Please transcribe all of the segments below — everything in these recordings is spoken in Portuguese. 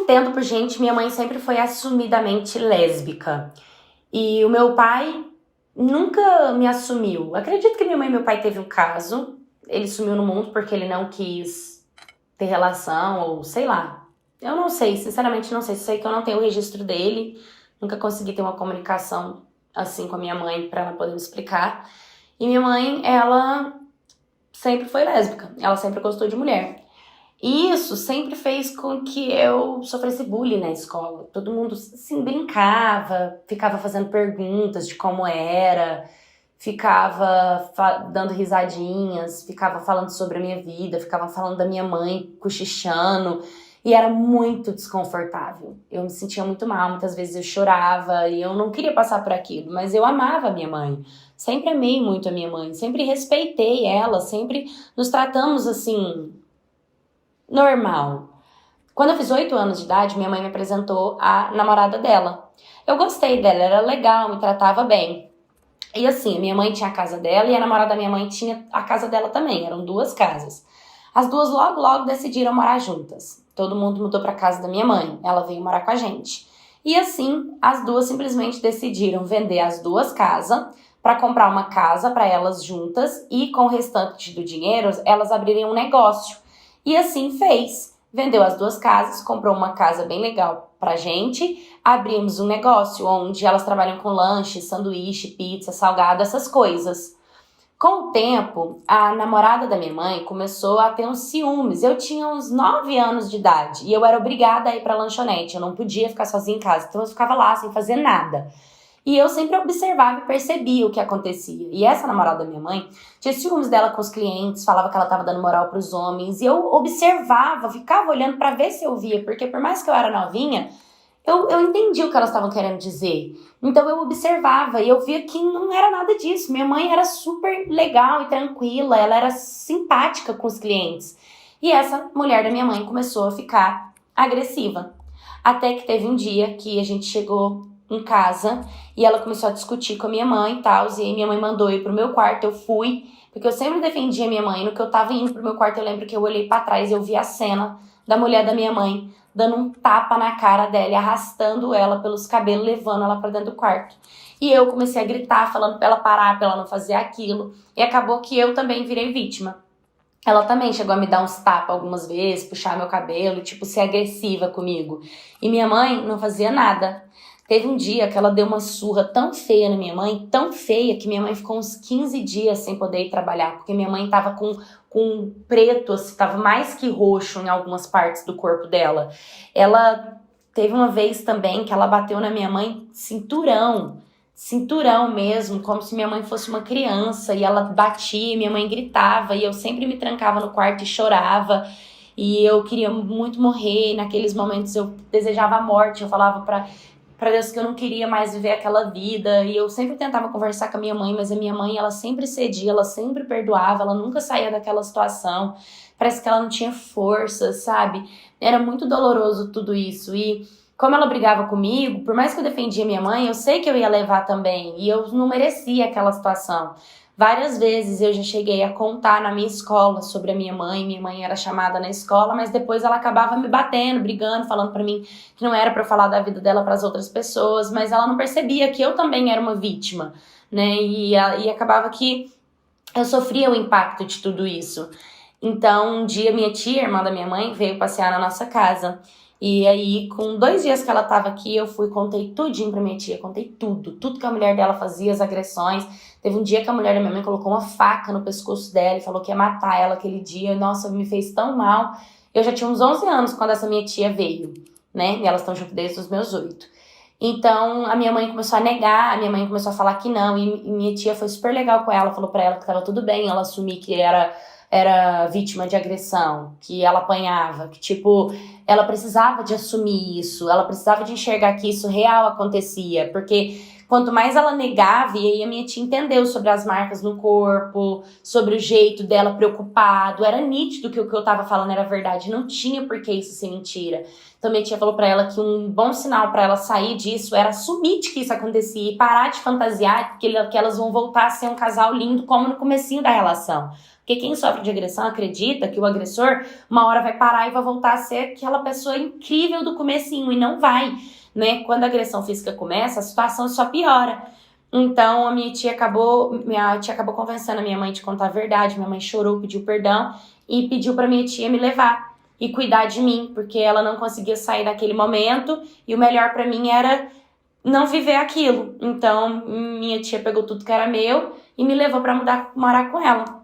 entendo por gente, minha mãe sempre foi assumidamente lésbica. E o meu pai nunca me assumiu. Acredito que minha mãe e meu pai teve um caso. Ele sumiu no mundo porque ele não quis ter relação, ou sei lá. Eu não sei, sinceramente não sei. Sei que eu não tenho o registro dele. Nunca consegui ter uma comunicação assim com a minha mãe pra ela poder me explicar. E minha mãe, ela sempre foi lésbica. Ela sempre gostou de mulher. E isso sempre fez com que eu sofresse bullying na escola. Todo mundo, assim, brincava, ficava fazendo perguntas de como era, ficava dando risadinhas, ficava falando sobre a minha vida, ficava falando da minha mãe, cochichando. E era muito desconfortável. Eu me sentia muito mal, muitas vezes eu chorava e eu não queria passar por aquilo, mas eu amava a minha mãe. Sempre amei muito a minha mãe, sempre respeitei ela, sempre nos tratamos assim normal. Quando eu fiz 8 anos de idade, minha mãe me apresentou a namorada dela. Eu gostei dela, era legal, me tratava bem. E assim, a minha mãe tinha a casa dela e a namorada da minha mãe tinha a casa dela também, eram 2 casas. As duas logo decidiram morar juntas. Todo mundo mudou pra casa da minha mãe, ela veio morar com a gente. E assim, as duas simplesmente decidiram vender as 2 casas para comprar uma casa para elas juntas e com o restante do dinheiro elas abrirem um negócio. E assim fez. Vendeu as 2 casas, comprou uma casa bem legal pra gente, abrimos um negócio onde elas trabalham com lanche, sanduíche, pizza, salgado, essas coisas. Com o tempo, a namorada da minha mãe começou a ter uns ciúmes. Eu tinha uns 9 anos de idade e eu era obrigada a ir pra lanchonete, eu não podia ficar sozinha em casa, então eu ficava lá sem fazer nada. E eu sempre observava e percebia o que acontecia. E essa namorada da minha mãe tinha ciúmes dela com os clientes, falava que ela tava dando moral pros homens. E eu observava, ficava olhando pra ver se eu via, porque por mais que eu era novinha, eu entendi o que elas estavam querendo dizer. Então eu observava e eu via que não era nada disso. Minha mãe era super legal e tranquila, ela era simpática com os clientes. E essa mulher da minha mãe começou a ficar agressiva. Até que teve um dia que a gente chegou em casa e ela começou a discutir com a minha mãe e tal, e aí minha mãe mandou eu ir pro meu quarto, eu fui, porque eu sempre defendia a minha mãe. No que eu tava indo pro meu quarto, eu lembro que eu olhei pra trás e eu vi a cena da mulher da minha mãe dando um tapa na cara dela e arrastando ela pelos cabelos, levando ela pra dentro do quarto. E eu comecei a gritar, falando pra ela parar, pra ela não fazer aquilo, e acabou que eu também virei vítima. Ela também chegou a me dar uns tapas algumas vezes, puxar meu cabelo, tipo, ser agressiva comigo. E minha mãe não fazia nada. Teve um dia que ela deu uma surra tão feia na minha mãe, tão feia, que minha mãe ficou uns 15 dias sem poder ir trabalhar, porque minha mãe tava com preto, assim, tava mais que roxo em algumas partes do corpo dela. Ela teve uma vez também que ela bateu na minha mãe cinturão mesmo, como se minha mãe fosse uma criança, e ela batia, minha mãe gritava, e eu sempre me trancava no quarto e chorava, e eu queria muito morrer. Naqueles momentos eu desejava a morte, eu falava pra Deus que eu não queria mais viver aquela vida, e eu sempre tentava conversar com a minha mãe, mas a minha mãe, ela sempre cedia, ela sempre perdoava, ela nunca saía daquela situação, parece que ela não tinha força, sabe? Era muito doloroso tudo isso, e como ela brigava comigo, por mais que eu defendia minha mãe, eu sei que eu ia levar também, e eu não merecia aquela situação. Várias vezes eu já cheguei a contar na minha escola sobre a minha mãe era chamada na escola, mas depois ela acabava me batendo, brigando, falando pra mim que não era pra eu falar da vida dela pras outras pessoas, mas ela não percebia que eu também era uma vítima, né, e acabava que eu sofria o impacto de tudo isso. Então, um dia minha tia, irmã da minha mãe, veio passear na nossa casa. E aí, com 2 dias que ela tava aqui, eu fui, contei tudinho pra minha tia, contei tudo que a mulher dela fazia, as agressões. Teve um dia que a mulher da minha mãe colocou uma faca no pescoço dela e falou que ia matar ela aquele dia. Nossa, me fez tão mal. Eu já tinha uns 11 anos quando essa minha tia veio, né? E elas estão juntas desde os meus 8. Então, a minha mãe começou a negar, a minha mãe começou a falar que não, e minha tia foi super legal com ela, falou pra ela que tava tudo bem ela assumir que era vítima de agressão, que ela apanhava, que tipo, ela precisava de assumir isso, ela precisava de enxergar que isso real acontecia, porque quanto mais ela negava, e aí a minha tia entendeu sobre as marcas no corpo, sobre o jeito dela preocupado, era nítido que o que eu tava falando era verdade, não tinha por que isso ser mentira. Então minha tia falou pra ela que um bom sinal pra ela sair disso era assumir de que isso acontecia e parar de fantasiar que elas vão voltar a ser um casal lindo como no comecinho da relação. Porque quem sofre de agressão acredita que o agressor uma hora vai parar e vai voltar a ser aquela pessoa incrível do comecinho, e não vai, né? Quando a agressão física começa, a situação só piora. Então a minha tia acabou convencendo a minha mãe de contar a verdade. Minha mãe chorou, pediu perdão e pediu pra minha tia me levar e cuidar de mim, porque ela não conseguia sair daquele momento e o melhor pra mim era não viver aquilo. Então minha tia pegou tudo que era meu e me levou pra morar com ela.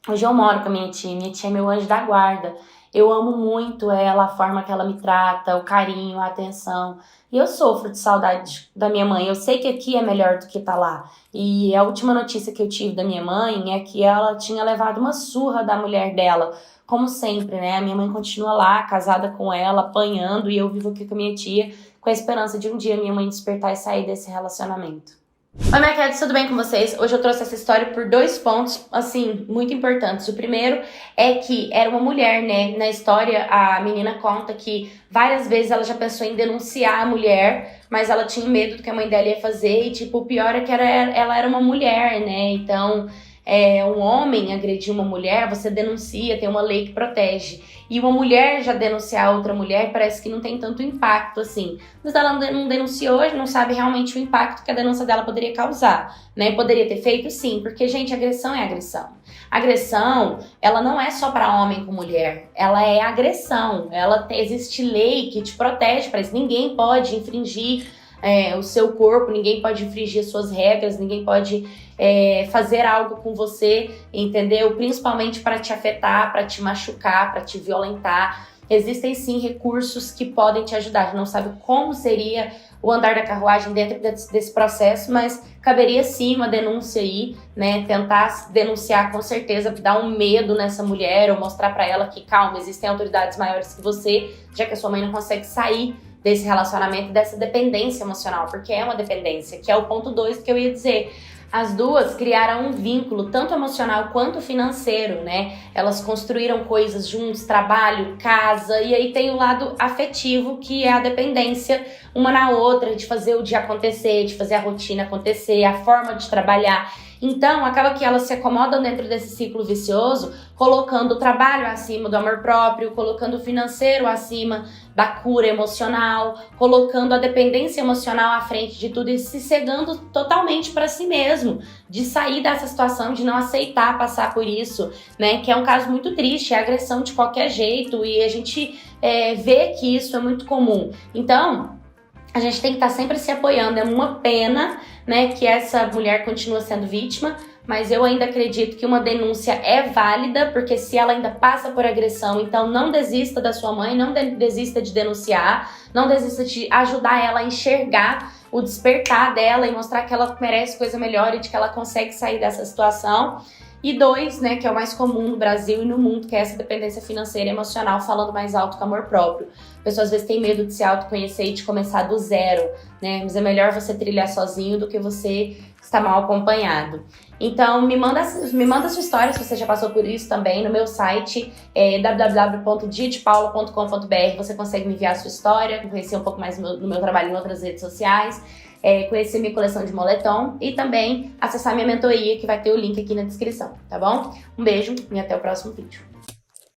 Hoje eu moro com a minha tia é meu anjo da guarda. Eu amo muito ela, a forma que ela me trata, o carinho, a atenção. E eu sofro de saudade da minha mãe. Eu sei que aqui é melhor do que tá lá. E a última notícia que eu tive da minha mãe é que ela tinha levado uma surra da mulher dela. Como sempre, né? A minha mãe continua lá, casada com ela, apanhando. E eu vivo aqui com a minha tia, com a esperança de um dia minha mãe despertar e sair desse relacionamento. Oi, minha querida, tudo bem com vocês? Hoje eu trouxe essa história por 2 pontos, assim, muito importantes. O primeiro é que era uma mulher, né? Na história, a menina conta que várias vezes ela já pensou em denunciar a mulher, mas ela tinha medo do que a mãe dela ia fazer. E, tipo, o pior é que ela era uma mulher, né? Então, um homem agredir uma mulher, você denuncia, tem uma lei que protege. E uma mulher já denunciar outra mulher parece que não tem tanto impacto assim. Mas ela não denunciou, não sabe realmente o impacto que a denúncia dela poderia causar, né? Poderia ter feito sim, porque, gente, agressão é agressão. Agressão, ela não é só para homem com mulher, ela é agressão. Existe lei que te protege para isso. Ninguém pode infringir o seu corpo, ninguém pode infringir as suas regras, ninguém pode fazer algo com você, entendeu? Principalmente para te afetar, para te machucar, para te violentar. Existem sim recursos que podem te ajudar. A gente não sabe como seria o andar da carruagem dentro desse processo, mas caberia sim uma denúncia aí, né? Tentar denunciar com certeza, dar um medo nessa mulher ou mostrar para ela que, calma, existem autoridades maiores que você, já que a sua mãe não consegue sair desse relacionamento, dessa dependência emocional, porque é uma dependência, que é o ponto 2 que eu ia dizer. As duas criaram um vínculo, tanto emocional quanto financeiro, né? Elas construíram coisas juntos, trabalho, casa, e aí tem o lado afetivo, que é a dependência uma na outra, de fazer o dia acontecer, de fazer a rotina acontecer, a forma de trabalhar. Então, acaba que elas se acomodam dentro desse ciclo vicioso, colocando o trabalho acima do amor próprio, colocando o financeiro acima da cura emocional, colocando a dependência emocional à frente de tudo e se cegando totalmente para si mesmo, de sair dessa situação, de não aceitar passar por isso, né? Que é um caso muito triste, é agressão de qualquer jeito e a gente vê que isso é muito comum. Então, a gente tem que estar sempre se apoiando. É uma pena, né, que essa mulher continua sendo vítima, mas eu ainda acredito que uma denúncia é válida, porque se ela ainda passa por agressão, então não desista da sua mãe, não desista de denunciar, não desista de ajudar ela a enxergar o despertar dela e mostrar que ela merece coisa melhor e de que ela consegue sair dessa situação. E 2, né, que é o mais comum no Brasil e no mundo, que é essa dependência financeira e emocional, falando mais alto que amor próprio. A pessoa às vezes tem medo de se autoconhecer e de começar do zero, né? Mas é melhor você trilhar sozinho do que você estar mal acompanhado. Então, me manda a sua história, se você já passou por isso também, no meu site, www.diadepaula.com.br. Você consegue me enviar a sua história, conhecer um pouco mais do meu trabalho em outras redes sociais, conhecer minha coleção de moletom e também acessar minha mentoria, que vai ter o link aqui na descrição, tá bom? Um beijo e até o próximo vídeo.